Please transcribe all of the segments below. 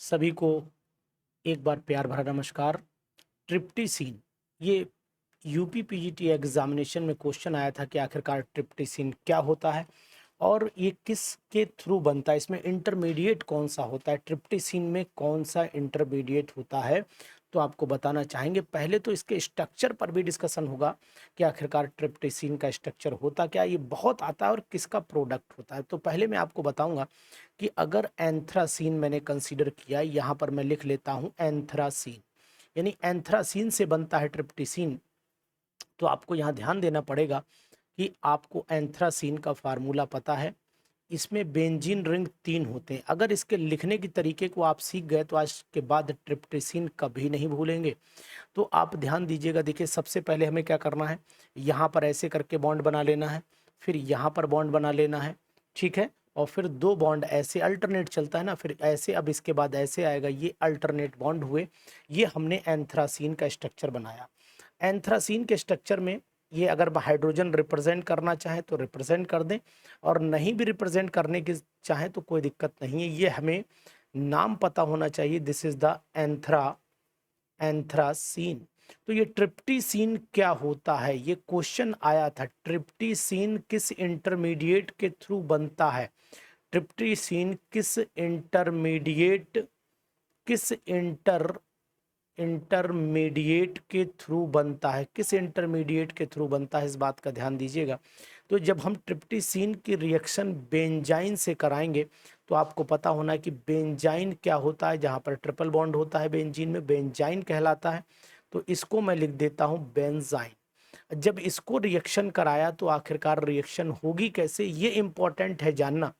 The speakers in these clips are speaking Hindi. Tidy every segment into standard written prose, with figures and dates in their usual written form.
सभी को एक बार प्यार भरा नमस्कार। ट्रिप्टिसिन, ये यूपी पीजीटी एग्जामिनेशन में क्वेश्चन आया था कि आखिरकार ट्रिप्टिसिन क्या होता है और ये किसके थ्रू बनता है, इसमें इंटरमीडिएट कौन सा होता है, ट्रिप्टिसिन में कौन सा इंटरमीडिएट होता है। तो आपको बताना चाहेंगे। पहले तो इसके स्ट्रक्चर पर भी डिस्कशन होगा कि आखिरकार ट्रिप्टिसिन का स्ट्रक्चर होता क्या, ये बहुत आता है और किसका प्रोडक्ट होता है। तो पहले मैं आपको बताऊंगा कि अगर एंथ्रासीन मैंने कंसीडर किया, यहाँ पर मैं लिख लेता हूँ एंथ्रासीन, यानी एंथ्रासीन से बनता है ट्रिप्टिसिन। तो आपको यहाँ ध्यान देना पड़ेगा कि आपको एंथ्रासीन का फार्मूला पता है। इसमें बेंजीन रिंग 3 होते हैं। अगर इसके लिखने की तरीके को आप सीख गए तो आज के बाद ट्रिप्टिसिन कभी नहीं भूलेंगे। तो आप ध्यान दीजिएगा। देखिए, सबसे पहले हमें क्या करना है, यहाँ पर ऐसे करके बॉन्ड बना लेना है, फिर यहाँ पर बॉन्ड बना लेना है, ठीक है। और फिर 2 बॉन्ड ऐसे अल्टरनेट चलता है ना, फिर ऐसे, अब इसके बाद ऐसे आएगा, ये अल्टरनेट बॉन्ड हुए। ये हमने एंथ्रासीन का स्ट्रक्चर बनाया। एंथ्रासीन के स्ट्रक्चर में ये अगर हाइड्रोजन रिप्रेजेंट करना चाहे तो रिप्रेजेंट कर दें, और नहीं भी रिप्रेजेंट करने की चाहे तो कोई दिक्कत नहीं है। ये हमें नाम पता होना चाहिए। This is the anthracene. तो ये ट्रिप्टिसिन क्या होता है, ये क्वेश्चन आया था। ट्रिप्टिसिन किस इंटरमीडिएट के थ्रू बनता है, ट्रिप्टिसिन किस इंटरमीडिएट के थ्रू बनता है, किस इंटरमीडिएट के थ्रू बनता है, इस बात का ध्यान दीजिएगा। तो जब हम ट्रिप्टिसिन की रिएक्शन बेंजाइन से कराएंगे तो आपको पता होना है कि बेंजाइन क्या होता है। जहाँ पर ट्रिपल बॉन्ड होता है बेंजीन में, बेंजाइन कहलाता है। तो इसको मैं लिख देता हूँ बेंजाइन। जब इसको रिएक्शन कराया तो आखिरकार रिएक्शन होगी कैसे, ये इंपॉर्टेंट है जानना।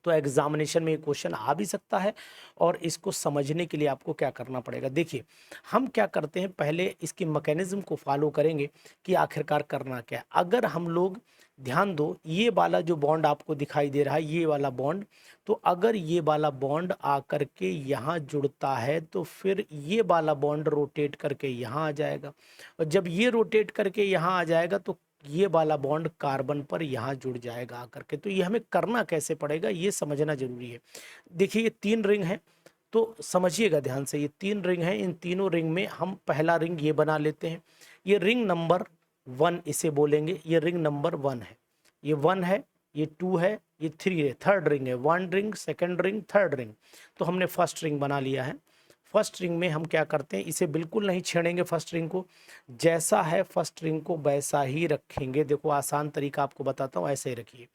तो एग्जामिनेशन में ये क्वेश्चन आ भी सकता है, और इसको समझने के लिए आपको क्या करना पड़ेगा। देखिए, हम क्या करते हैं, पहले इसकी मैकेनिज्म को फॉलो करेंगे कि आखिरकार करना क्या है। अगर हम लोग ध्यान दो, ये वाला जो बॉन्ड आपको दिखाई दे रहा है, ये वाला बॉन्ड, तो अगर ये वाला बॉन्ड आकर के यहाँ जुड़ता है तो फिर ये वाला बॉन्ड रोटेट करके यहाँ आ जाएगा, और जब ये रोटेट करके यहाँ आ जाएगा तो ये वाला बॉन्ड कार्बन पर यहाँ जुड़ जाएगा आकर के। तो ये हमें करना कैसे पड़ेगा, ये समझना जरूरी है। देखिए, ये 3 रिंग है, तो समझिएगा ध्यान से। ये 3 रिंग है, इन तीनों रिंग में हम पहला रिंग ये बना लेते हैं। ये रिंग नंबर 1 इसे बोलेंगे, ये रिंग नंबर 1 है, ये 1 है, ये 2 है, ये 3 है, थर्ड रिंग है। 1 ring, second ring, third ring. तो हमने फर्स्ट रिंग बना लिया है। फर्स्ट रिंग में हम क्या करते हैं, इसे बिल्कुल नहीं छेड़ेंगे। फर्स्ट रिंग को जैसा है, फर्स्ट रिंग को वैसा ही रखेंगे। देखो, आसान तरीका आपको बताता हूँ, ऐसे ही रखिए।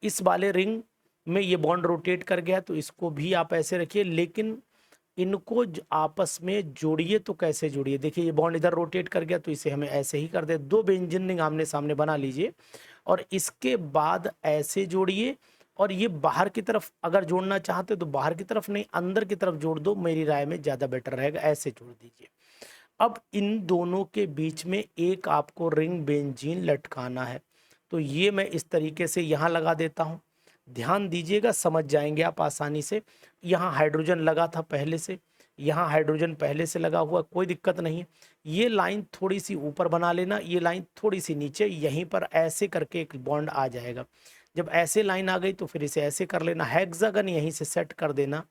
इस वाले रिंग में ये बॉन्ड रोटेट कर गया तो इसको भी आप ऐसे रखिए, लेकिन इनको आपस में जोड़िए। तो कैसे जोड़िए, देखिए, ये बॉन्ड इधर रोटेट कर गया तो इसे हमें ऐसे ही कर दे। 2 बेंजीन रिंग आमने सामने बना लीजिए, और इसके बाद ऐसे जोड़िए। और ये बाहर की तरफ अगर जोड़ना चाहते हो तो बाहर की तरफ नहीं, अंदर की तरफ जोड़ दो, मेरी राय में ज़्यादा बेटर रहेगा। ऐसे जोड़ दीजिए। अब इन दोनों के बीच में एक आपको रिंग बेंजीन लटकाना है। तो ये मैं इस तरीके से यहाँ लगा देता हूँ। ध्यान दीजिएगा, समझ जाएंगे आप आसानी से। यहाँ हाइड्रोजन लगा था पहले से, यहाँ हाइड्रोजन पहले से लगा हुआ, कोई दिक्कत नहीं है। ये लाइन थोड़ी सी ऊपर बना लेना, ये लाइन थोड़ी सी नीचे, यहीं पर ऐसे करके एक बॉन्ड आ जाएगा। जब ऐसे लाइन आ गई तो फिर इसे ऐसे कर लेना, हेक्सागन यहीं से सेट कर देना।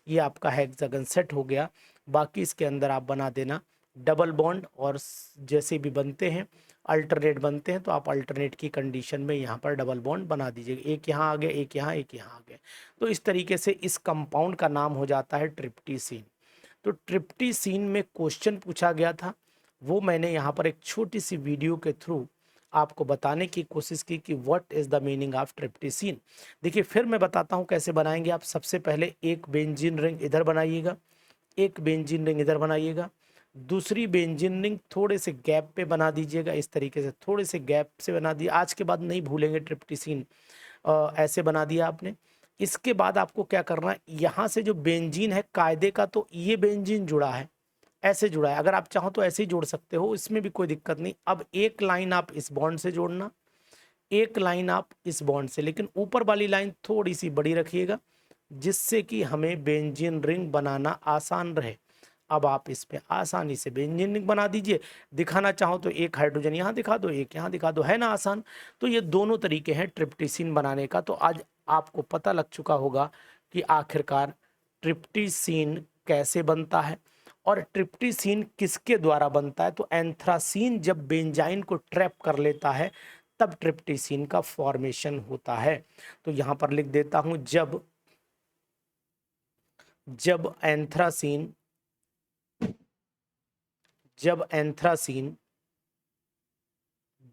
ये आपका हेक्सागन सेट हो गया। बाकी इसके अंदर आप बना देना डबल बॉन्ड, और जैसे भी बनते हैं अल्टरनेट बनते हैं तो आप अल्टरनेट की कंडीशन में यहाँ पर डबल बॉन्ड बना दीजिएगा। एक यहाँ आ गया, एक यहाँ, एक यहाँ आ गया। तो इस तरीके से इस कंपाउंड का नाम हो जाता है ट्रिप्टिसिन। तो ट्रिप्टिसिन में क्वेश्चन पूछा गया था, वो मैंने यहाँ पर एक छोटी सी वीडियो के थ्रू आपको बताने की कोशिश की कि what is the meaning of ट्रिप्टिसिन। देखिए, फिर मैं बताता हूँ कैसे बनाएंगे आप। सबसे पहले एक बेंजीन रिंग इधर बनाइएगा, एक बेंजीन रिंग इधर बनाइएगा, दूसरी बेंजीन रिंग थोड़े से गैप पे बना दीजिएगा। इस तरीके से थोड़े से गैप से बना दिया, आज के बाद नहीं भूलेंगे ट्रिप्टिसिन। ऐसे बना दिया आपने। इसके बाद आपको क्या करना है, यहाँ से जो बेंजीन है कायदे का, तो ये बेंजीन जुड़ा है, ऐसे जुड़ा है। अगर आप चाहो तो ऐसे ही जोड़ सकते हो, इसमें भी कोई दिक्कत नहीं। अब एक लाइन आप इस बॉन्ड से जोड़ना, एक लाइन आप इस बॉन्ड से, लेकिन ऊपर वाली लाइन थोड़ी सी बड़ी रखिएगा, जिससे कि हमें बेंजीन रिंग बनाना आसान रहे। अब आप इस पे आसानी से बेंजीन रिंग बना दीजिए। दिखाना चाहो तो एक हाइड्रोजन यहाँ दिखा दो, एक यहाँ दिखा दो, है ना आसान। तो ये दोनों तरीके हैं ट्रिप्टिसिन बनाने का। तो आज आपको पता लग चुका होगा कि आखिरकार ट्रिप्टीसीन कैसे बनता है और ट्रिप्टीसीन किसके द्वारा बनता है। तो एंथ्रासीन जब बेंजाइन को ट्रैप कर लेता है तब ट्रिप्टीसीन का फॉर्मेशन होता है। तो यहां पर लिख देता हूं, जब एंथ्रासीन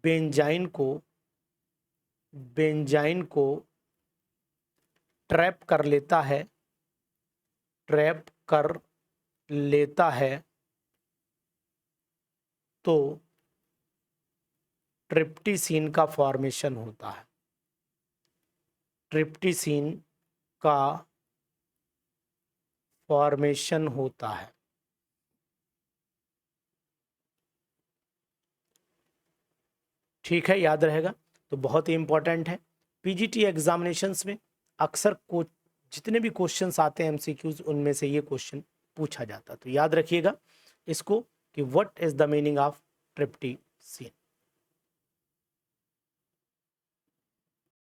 बेंजाइन को ट्रैप कर लेता है तो ट्रिप्टीसीन का फॉर्मेशन होता है। ट्रिप्टीसीन का फॉर्मेशन होता है। ठीक है, याद रहेगा। तो बहुत ही इंपॉर्टेंट है। पीजीटी एग्जामिनेशंस में अक्सर जितने भी क्वेश्चंस आते हैं एमसीक्यूज, उनमें से ये क्वेश्चन पूछा जाता है। तो याद रखिएगा इसको कि what is the meaning of ट्रिप्टीसीन।